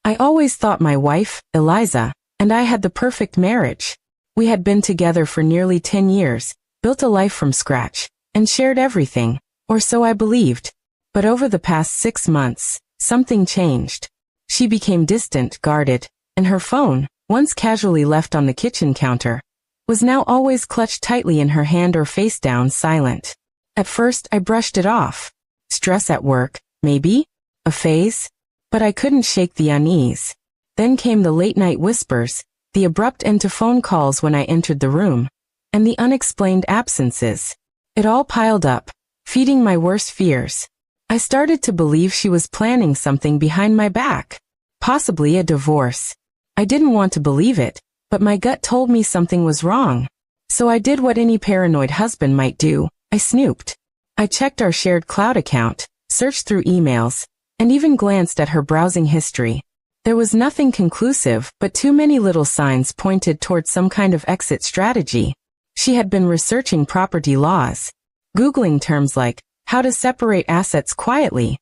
I always thought my wife, Eliza, and I had the perfect marriage. We had been together for nearly 10 years, built a life from scratch, and shared everything, or so I believed. But over the past 6 months, something changed. She became distant, guarded, and her phone, once casually left on the kitchen counter, was now always clutched tightly in her hand or face down, silent. At first, I brushed it off. Stress at work, maybe? A phase? But I couldn't shake the unease. Then came the late-night whispers, the abrupt end to phone calls when I entered the room, and the unexplained absences. It all piled up, feeding my worst fears. I started to believe she was planning something behind my back. Possibly a divorce. I didn't want to believe it, but my gut told me something was wrong. So I did what any paranoid husband might do. I snooped. I checked our shared cloud account, searched through emails, and even glanced at her browsing history. There was nothing conclusive, but too many little signs pointed towards some kind of exit strategy. She had been researching property laws, Googling terms like, how to separate assets quietly.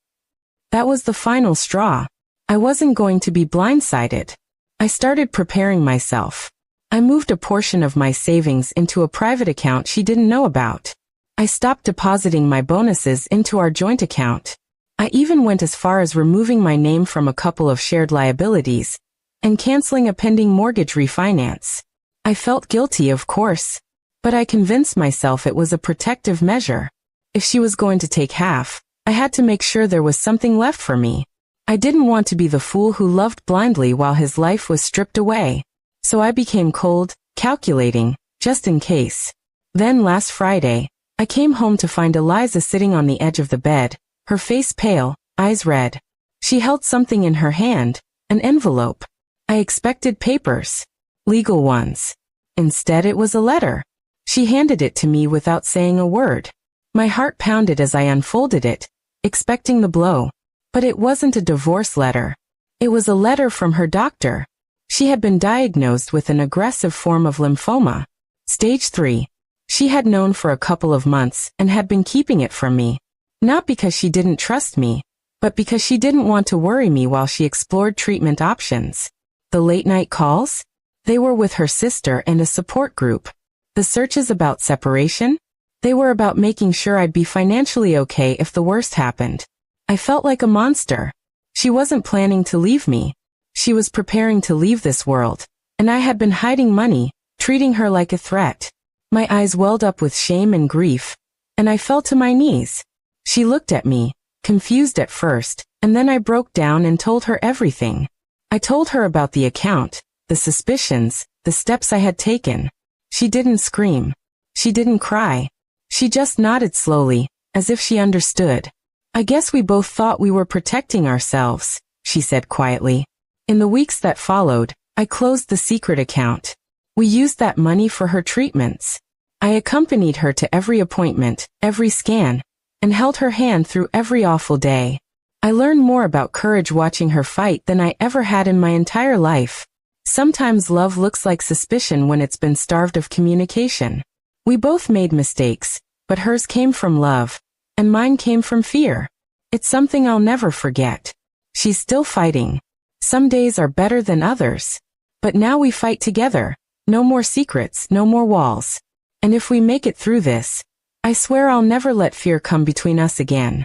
That was the final straw. I wasn't going to be blindsided. I started preparing myself. I moved a portion of my savings into a private account she didn't know about. I stopped depositing my bonuses into our joint account. I even went as far as removing my name from a couple of shared liabilities and canceling a pending mortgage refinance. I felt guilty, of course, but I convinced myself it was a protective measure. If she was going to take half, I had to make sure there was something left for me. I didn't want to be the fool who loved blindly while his life was stripped away. So I became cold, calculating, just in case. Then last Friday, I came home to find Eliza sitting on the edge of the bed, her face pale, eyes red. She held something in her hand, an envelope. I expected papers, legal ones. Instead it was a letter. She handed it to me without saying a word. My heart pounded as I unfolded it, expecting the blow. But it wasn't a divorce letter. It was a letter from her doctor. She had been diagnosed with an aggressive form of lymphoma, stage 3. She had known for a couple of months and had been keeping it from me. Not because she didn't trust me, but because she didn't want to worry me while she explored treatment options. The late-night calls? They were with her sister and a support group. The searches about separation? They were about making sure I'd be financially okay if the worst happened. I felt like a monster. She wasn't planning to leave me. She was preparing to leave this world, and I had been hiding money, treating her like a threat. My eyes welled up with shame and grief, and I fell to my knees. She looked at me, confused at first, and then I broke down and told her everything. I told her about the account, the suspicions, the steps I had taken. She didn't scream. She didn't cry. She just nodded slowly, as if she understood. I guess we both thought we were protecting ourselves, she said quietly. In the weeks that followed, I closed the secret account. We used that money for her treatments. I accompanied her to every appointment, every scan, and held her hand through every awful day. I learned more about courage watching her fight than I ever had in my entire life. Sometimes love looks like suspicion when it's been starved of communication. We both made mistakes, but hers came from love, and mine came from fear. It's something I'll never forget. She's still fighting. Some days are better than others. But now we fight together. No more secrets, no more walls. And if we make it through this, I swear I'll never let fear come between us again.